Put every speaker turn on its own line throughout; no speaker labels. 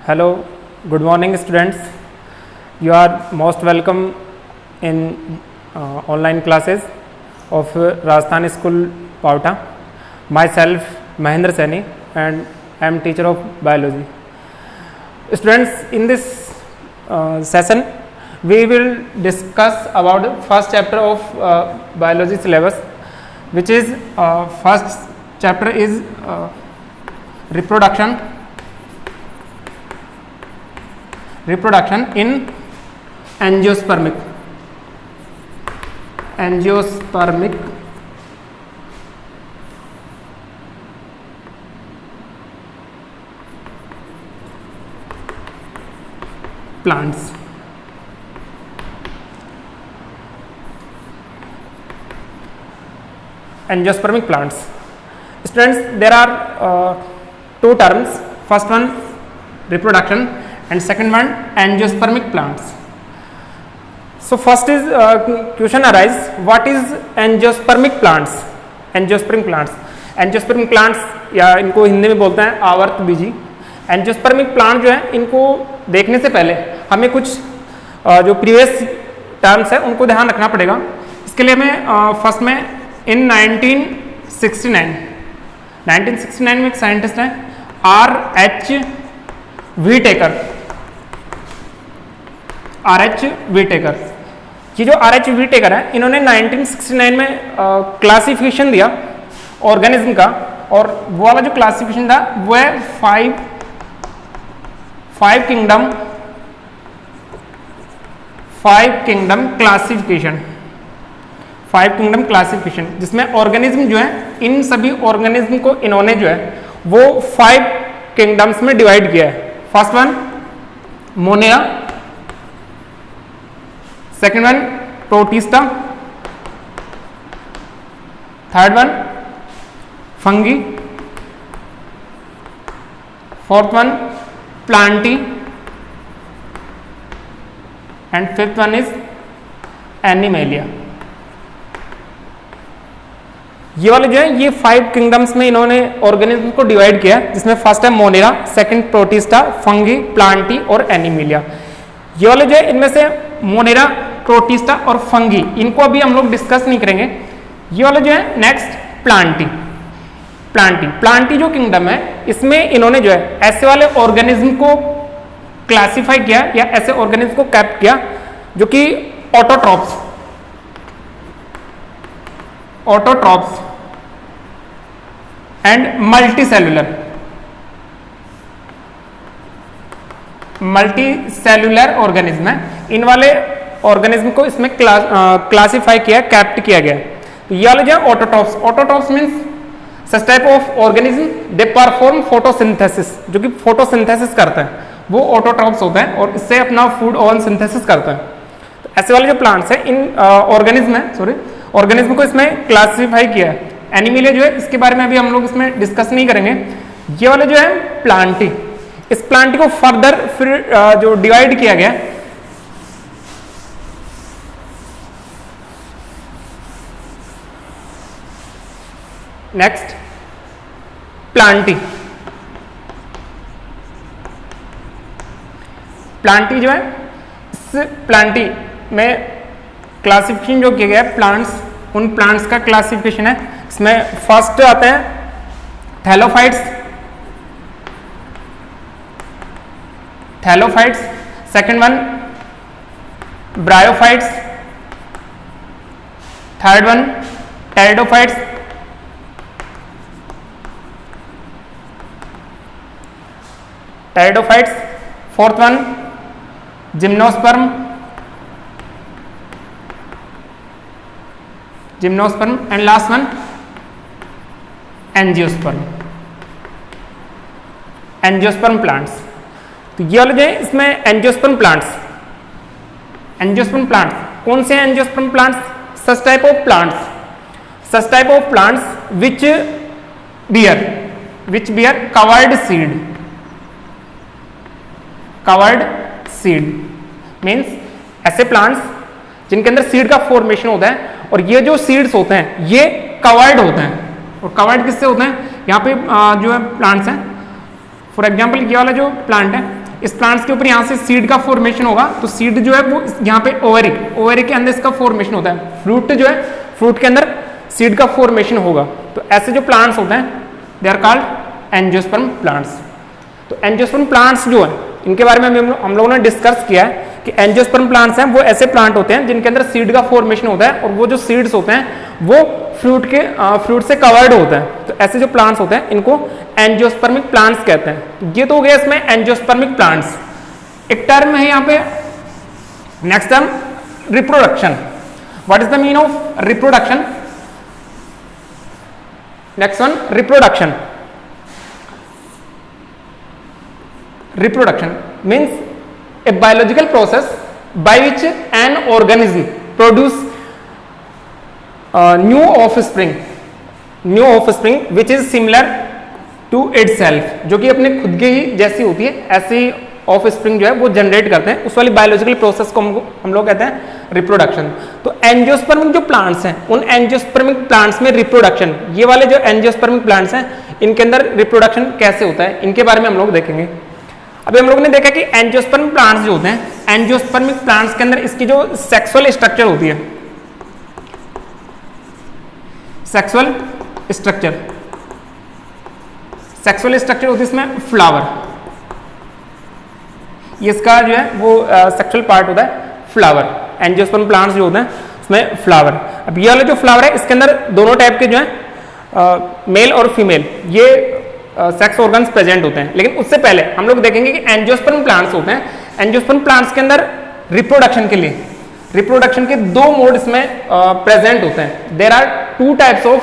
Hello, good morning students. You are most welcome in online classes of Rajasthan School Pauta. Myself Mahendra Saini and I am teacher of biology. Students, in this session we will discuss about the first chapter of biology syllabus, which is first chapter is reproduction in angiospermic plants. Angiospermic plants. Students, there are two terms. First one reproduction and second one angiospermic plants. So first is question arise, what is angiospermic plants? Angiospermic plants या इनको हिंदी में बोलते हैं आवर्त बीजी. Angiospermic plant जो है, इनको देखने से पहले हमें कुछ जो प्रीवियस टर्म्स है उनको ध्यान रखना पड़ेगा. इसके लिए मैं फर्स्ट में इन 1969 में एक साइंटिस्ट है R.H. Whittaker. ये जो R.H. Whittaker है, इन्होंने 1969 में क्लासिफिकेशन दिया ऑर्गेनिज्म का, और वो वाला जो क्लासिफिकेशन था वो है फाइव किंगडम क्लासिफिकेशन, जिसमें ऑर्गेनिज्म जो है, इन सभी ऑर्गेनिज्म को इन्होंने जो है वो 5 किंगडम्स में डिवाइड किया है. First one Monera, second one protista, third one fungi, fourth one Plantae and fifth one is animalia. ये वाले जो है ये 5 किंगडम्स में इन्होंने ऑर्गेनिज्म को डिवाइड किया, जिसमें फर्स्ट है Monera, second protista, fungi, Plantae और एनिमेलिया. ये वाले जो है, इनमें से मोनेरा, प्रोटिस्टा और फंगी, इनको अभी हम लोग डिस्कस नहीं करेंगे. ये वाला जो है नेक्स्ट प्लांटी जो किंगडम है, इसमें इन्होंने जो है ऐसे वाले ऑर्गेनिज्म को क्लासिफाई किया या ऐसे ऑर्गेनिज्म को कैप्ट किया जो कि ऑटोट्रॉप्स एंड मल्टीसेलुलर ऑर्गेनिज्म है. इन वाले ऑर्गेनिज्म को इसमें क्लासिफाई किया, कैप्ट किया गया. तो ये वाले जो है autotrophs means such type of organism they perform photosynthesis, जो कि फोटोसिंथेसिस करते हैं, वो ऑटोट्रॉप्स होते हैं और इससे अपना फूड ऑन सिंथेसिस करते हैं. तो ऐसे वाले जो प्लांट्स हैं, इन ऑर्गेनिज्म को इसमें क्लासिफाई किया है. एनिमेलिया जो है, इसके बारे में अभी हम लोग इसमें डिस्कस नहीं करेंगे. ये वाले जो है प्लांटी, इस प्लांटी को फर्दर फिर जो डिवाइड किया गया, नेक्स्ट प्लांटी जो है, इस प्लांटी में क्लासिफिकेशन जो किया गया है प्लांट्स, उन प्लांट्स का क्लासिफिकेशन है. इसमें फर्स्ट आते हैं thallophytes, second one bryophytes, third one pteridophytes, fourth one gymnosperm and last one angiosperm plants. तो ये वाले जो है, इसमें एंजियोस्पर्म प्लांट्स कौन से angiosperm plants? Such type of plants which bear covered seed means ऐसे प्लांट्स जिनके अंदर सीड का फॉर्मेशन होता है, और ये जो सीड्स होते हैं ये कवर्ड होते हैं. और कवर्ड किससे होते हैं? यहाँ पे जो है प्लांट्स हैं, फॉर एग्जाम्पल ये वाला जो प्लांट है इस प्लांट्स के ऊपर यहाँ से सीड का फॉर्मेशन होगा, तो सीड जो है वो यहाँ पे ओवरी के अंदर इसका फॉर्मेशन होता है। फ्रूट जो है, फ्रूट के अंदर सीड का फॉर्मेशन होगा। तो ऐसे जो प्लांट्स होते हैं they are called angiosperm plants. तो एंजियोस्पर्म प्लांट्स जो है इनके बारे में हम लोगों ने डिस्कस किया है कि एंजियोस्पर्म प्लांट्स हैं वो ऐसे प्लांट होते हैं जिनके अंदर सीड का फॉर्मेशन होता है और वो जो सीड्स होते हैं वो फ्रूट से कवर्ड होता है। तो ऐसे जो प्लांट्स होते हैं इनको एंजियोस्पर्मिक प्लांट्स कहते हैं। ये तो हो गया इसमें एंजियोस्पर्मिक प्लांट्स। एक टर्म है यहाँ पे, next term reproduction. What is the mean of reproduction? Next one reproduction. Reproduction means a biological process by which an organism produce new offspring which is similar to itself, जो कि अपने खुद के ही जैसी होती है, ऐसी ऑफस्प्रिंग जो है वो जनरेट करते हैं। उस वाली बायोलॉजिकल प्रोसेस को हम लोग कहते हैं रिप्रोडक्शन। तो एंजियोस्पर्मिक जो प्लांट्स हैं उन एंजियोस्पर्मिक प्लांट्स में रिप्रोडक्शन, ये वाले जो एंजियोस्पर्मिक प्लांट्स हैं इनके अंदर रिप्रोडक्शन कैसे होता है इनके बारे में हम लोग देखेंगे। अभी हम लोगों ने देखा कि एंजियोस्पर्मिक प्लांट्स जो होते हैं, एंजियोस्पर्मिक प्लांट्स के अंदर इसकी जो सेक्सुअल स्ट्रक्चर होती है, सेक्सुअल स्ट्रक्चर होती है इसमें फ्लावर, ये इसका जो है वो सेक्सुअल पार्ट होता है फ्लावर। एंजियोस्पर्म प्लांट्स जो होते हैं उसमें फ्लावर। अब ये वाला जो फ्लावर है इसके अंदर दोनों टाइप के जो है मेल और फीमेल ये सेक्स ऑर्गन्स प्रेजेंट होते हैं। लेकिन उससे पहले हम लोग देखेंगे कि एंजियोस्पर्म प्लांट्स होते हैं, एंजियोस्पर्म प्लांट्स के अंदर रिप्रोडक्शन के दो मोड इसमें प्रेजेंट होते हैं। There are two types of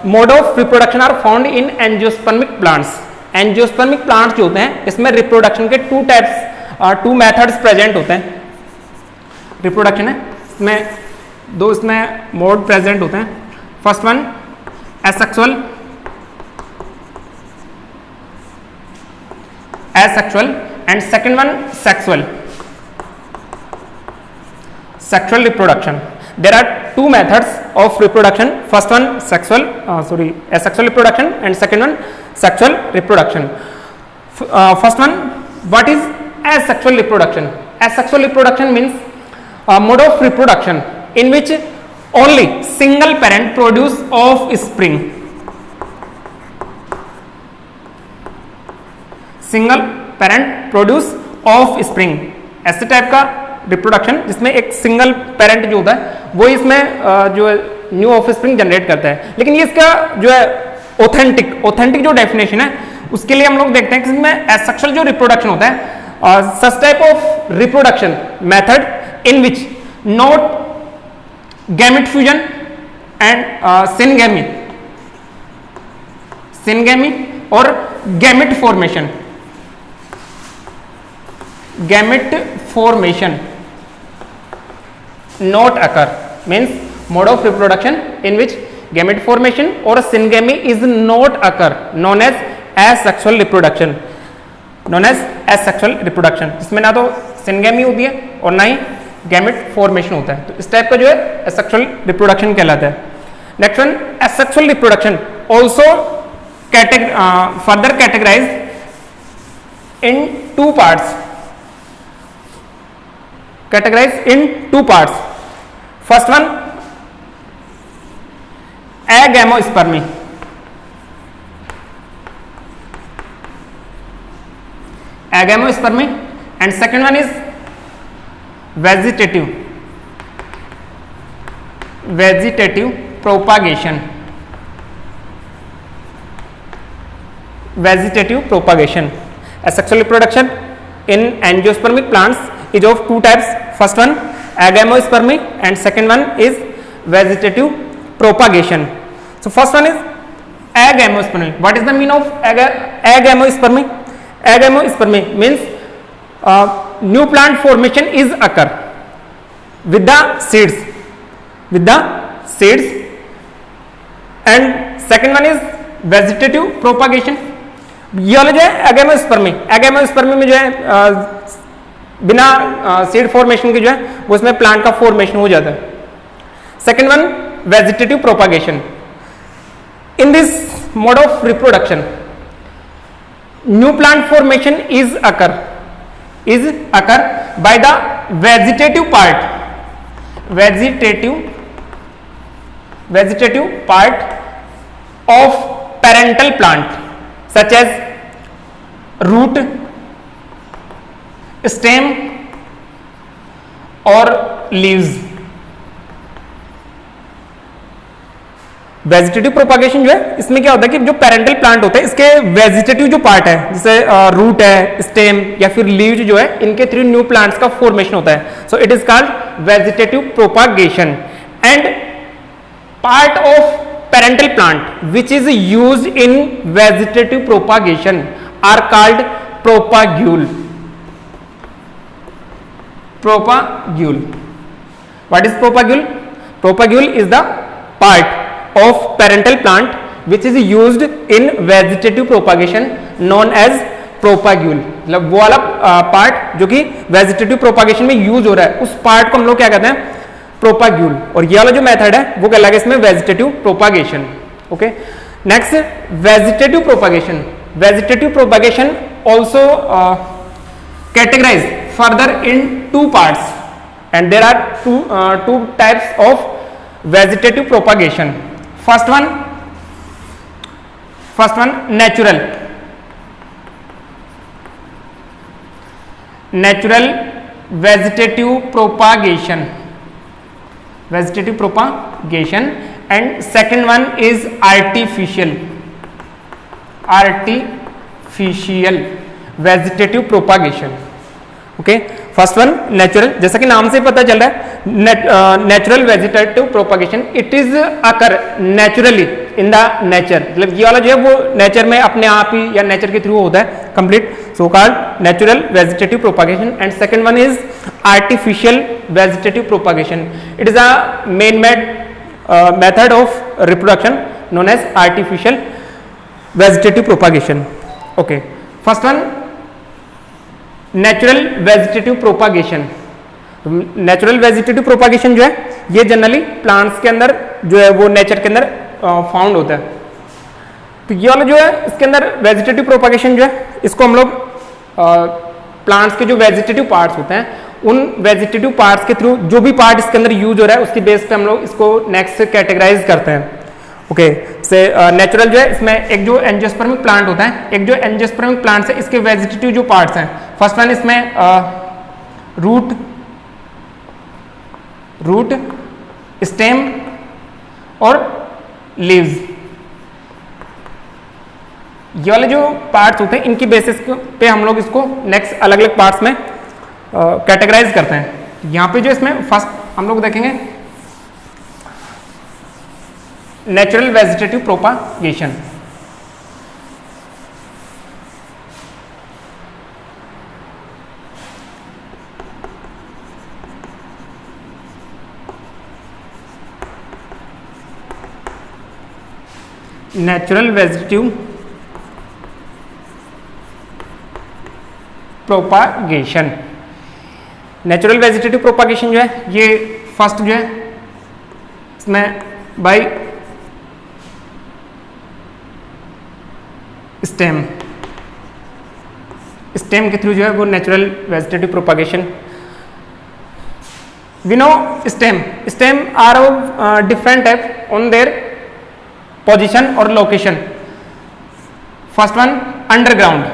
mode of reproduction are found in angiospermic plants. Angiospermic plants जो होते हैं इसमें रिप्रोडक्शन के टू मेथड्स प्रेजेंट होते हैं। रिप्रोडक्शन है इसमें दो मोड प्रेजेंट होते हैं। First one asexual and second one sexual reproduction. There are two methods of reproduction. First one asexual reproduction and second one sexual reproduction. First one, what is asexual reproduction? Asexual reproduction means a mode of reproduction in which only single parent produce offspring. Single parent produce of spring, ऐसे type का reproduction जिसमें एक single parent जो होता है वो इसमें जो है न्यू ऑफ स्प्रिंग जनरेट करता है। लेकिन ये इसका जो है ऑथेंटिक जो डेफिनेशन है उसके लिए हम लोग देखते हैं कि इसमें एसेक्सुअल जो रिप्रोडक्शन होता है, सच type of reproduction method in which not gamete fusion and syngamy और gamete formation not occur, means mode of reproduction in which gamete formation or syngamy is not occur, known as asexual reproduction, जिसमें ना तो syngamy होती है और ना ही gamete formation होता है। तो इस टाइप का जो है asexual reproduction कहलाता है। Next one asexual reproduction also further categorized in two parts. First one, agamospermy. And second one is vegetative propagation. Asexual reproduction in angiospermic plants is of two types. First one agamospermy and second one is vegetative propagation. So first one is agamospermy. What is the meaning of agamospermy? Agamospermy means new plant formation is occur with the seeds, and second one is vegetative propagation. ये वाला जो है एगामोस्पर्मी में जो है बिना seed formation के जो है वो उसमें प्लांट का फॉर्मेशन हो जाता है। Second one vegetative propagation. In this mode of reproduction new plant formation is occur by the vegetative part of parental plant such as root, stem और लीव्स। वेजिटेटिव प्रोपागेशन जो है इसमें क्या होता है कि जो पेरेंटल प्लांट होते हैं इसके वेजिटेटिव जो पार्ट है जैसे रूट है, स्टेम या फिर लीव्स जो है, इनके थ्रू न्यू प्लांट्स का फॉर्मेशन होता है। So it is called vegetative propagation and part of parental plant which is used in vegetative propagation are called propagule. What is propagule? Propagule is the part of parental plant which is used in vegetative propagation known as propagule। मतलब वो वाला part जो कि vegetative propagation में use हो रहा है उस पार्ट को हम लोग क्या कहते हैं, प्रोपाग्यूल। और ये वाला जो मेथड है वो कहलाएगा इसमें vegetative propagation. Okay, next vegetative propagation also categorized further in two parts and there are two types of vegetative propagation. First one natural vegetative propagation and second one is artificial vegetative propagation. Okay, first one natural, जैसा कि नाम से पता चल रहा है natural vegetative propagation, it is occur naturally in the nature. मतलब ये वाला जो है वो नेचर में अपने आप ही या नेचर के थ्रू होता है complete, so called natural vegetative propagation. And second one is artificial vegetative propagation, it is a main method of reproduction known as artificial vegetative propagation. Okay, first one natural vegetative propagation. Natural vegetative propagation जो है ये generally plants के अंदर जो है वो nature के अंदर फाउंड होता है। तो ये वाला जो है इसके अंदर वेजिटेटिव प्रोपागेशन जो है इसको हम लोग प्लांट्स के जो वेजिटेटिव पार्ट्स होते हैं उन वेजिटेटिव पार्ट्स के थ्रू जो भी पार्ट इसके अंदर यूज हो रहा है उसकी बेस पे हम लोग इसको नेक्स्ट कैटेगराइज करते हैं। ओके, से नेचुरल जो है इसमें एक जो एंजियोस्पर्मिक प्लांट होता है, एक जो एंजियोस्पर्मिक प्लांट है इसके वेजिटेटिव जो पार्ट्स हैं, फर्स्ट वन इसमें रूट, स्टेम और लीव्स। ये वाले जो पार्ट्स होते हैं इनकी बेसिस पे हम लोग इसको नेक्स्ट अलग अलग पार्ट्स में कैटेगराइज करते हैं। यहाँ पे जो इसमें फर्स्ट हम लोग देखेंगे natural vegetative propagation. Natural vegetative propagation, natural vegetative propagation जो है ये फर्स्ट जो है इसमें बाय स्टेम के थ्रू जो है वो natural vegetative propagation. We know stem are of different type on their position और location. First one underground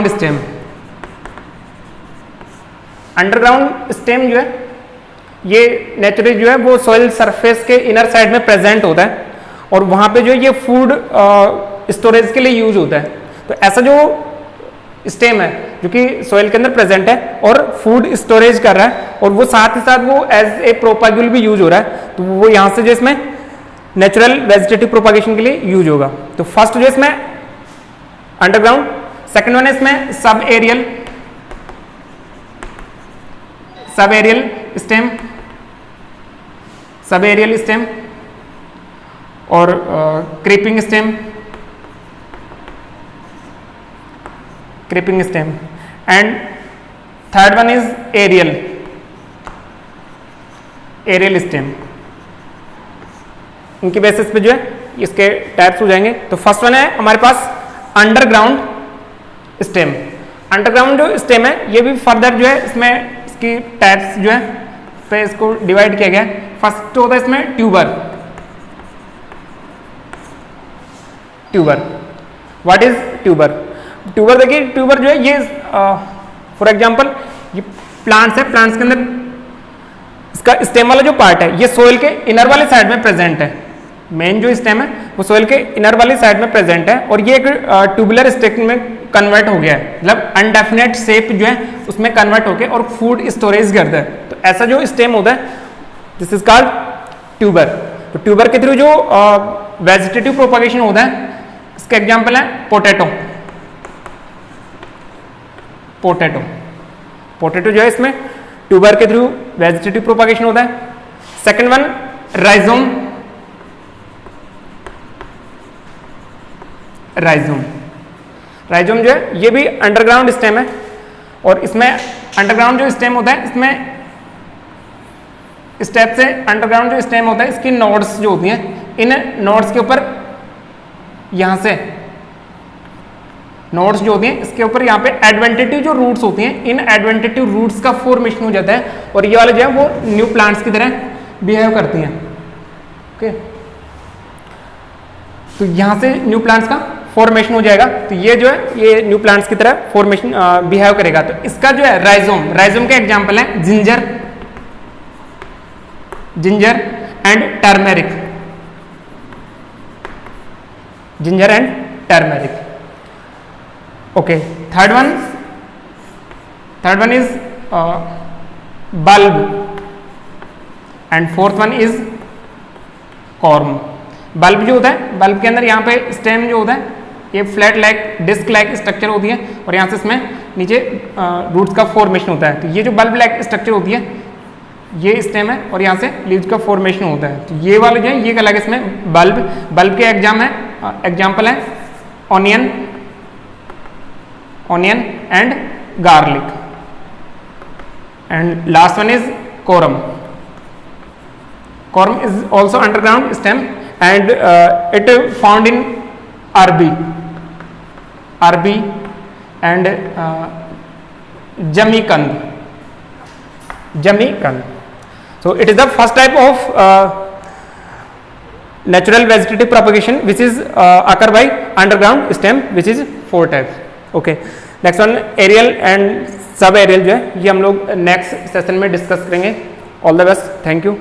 stem. Underground stem जो है ये नेचुरली जो है वो सॉइल सरफेस के इनर साइड में प्रेजेंट होता है और वहाँ पे जो है ये फूड स्टोरेज के लिए यूज होता है। तो ऐसा जो स्टेम है जो कि सॉइल के अंदर प्रेजेंट है और फूड स्टोरेज कर रहा है और वो साथ ही साथ वो एज ए प्रोपाग्यूल भी यूज हो रहा है, तो वो यहाँ से जो इसमें नेचुरल वेजिटेटिव प्रोपागेशन के लिए यूज होगा। तो फर्स्ट जो इसमें अंडरग्राउंड, सेकेंड वन है इसमें सब एरियल स्टेम और creeping stem and third one is aerial stem. इनकी बेसिस पे जो है इसके टाइप्स हो जाएंगे। तो फर्स्ट वन है हमारे पास अंडरग्राउंड स्टेम। अंडरग्राउंड जो स्टेम है ये भी फर्दर जो है इसमें इसकी टाइप्स जो है पे इसको डिवाइड किया गया है। फर्स्ट होता है इसमें tuber. Tuber, what is tuber? Tuber देखिए, ट्यूबर जो है ये फॉर एग्जांपल ये प्लांट्स है, प्लांट्स के अंदर इसका स्टेम वाला जो पार्ट है ये सोइल के इनर वाले साइड में प्रेजेंट है। मेन जो स्टेम है वो सोइल के इनर वाली साइड में प्रेजेंट है और ये एक ट्यूबुलर स्टेक में कन्वर्ट हो गया है, मतलब अनडेफिनेट शेप जो है उसमें कन्वर्ट होकर और फूड स्टोरेज करता है। तो ऐसा जो स्टेम होता है दिस इज कॉल्ड ट्यूबर। तो ट्यूबर के थ्रू जो वेजिटेटिव प्रोपगेशन होता है इसका एग्जांपल है पोटैटो। पोटैटो, पोटैटो जो है इसमें ट्यूबर के थ्रू वेजिटेटिव प्रोपगेशन होता है। Second one rhizome. Rhizome, rhizome जो है ये भी अंडरग्राउंड स्टेम है और इसमें अंडरग्राउंड जो स्टेम होता है इसमें स्टेप से अंडरग्राउंड जो स्टेम होता है इसकी नोड्स जो होती हैं, इन नोड्स के ऊपर यहां से नोड्स जो होती हैं इसके ऊपर यहाँ पे एडवेंटेटिव जो रूट्स होती हैं, इन एडवेंटेटिव रूट्स का फॉर्मेशन हो जाता है और ये वाले जो है वो न्यू प्लांट्स की तरह बिहेव करती हैं। ओके, तो यहां से न्यू प्लांट्स का फॉर्मेशन हो जाएगा। तो ये जो है ये न्यू प्लांट्स की तरह फॉर्मेशन बिहेव करेगा। तो इसका जो है राइजोम, राइजोम के एग्जांपल है ginger, ginger and turmeric, ginger and turmeric. Okay, third one is bulb and fourth one is corm. Bulb जो होता है, बल्ब के अंदर यहाँ पे स्टेम जो होता है ये flat like disc like structure होती है और यहाँ से इसमें नीचे रूट्स का फॉर्मेशन होता है। तो ये जो बल्ब लाइक स्ट्रक्चर होती है ये स्टेम है और यहाँ से लीव्स का फॉर्मेशन होता है। तो ये वाले जो है ये अलग इसमें बल्ब। बल्ब के एग्जाम्पल है onion, onion and garlic. And last one is corm. Corm is also underground stem and it found in Arbi and Jamikand. So it is the first type of natural vegetative propagation which is occur by underground stem, which is 4 types. Okay, next one aerial and sub aerial जो है ये हम लोग next session में discuss करेंगे। All the best, thank you.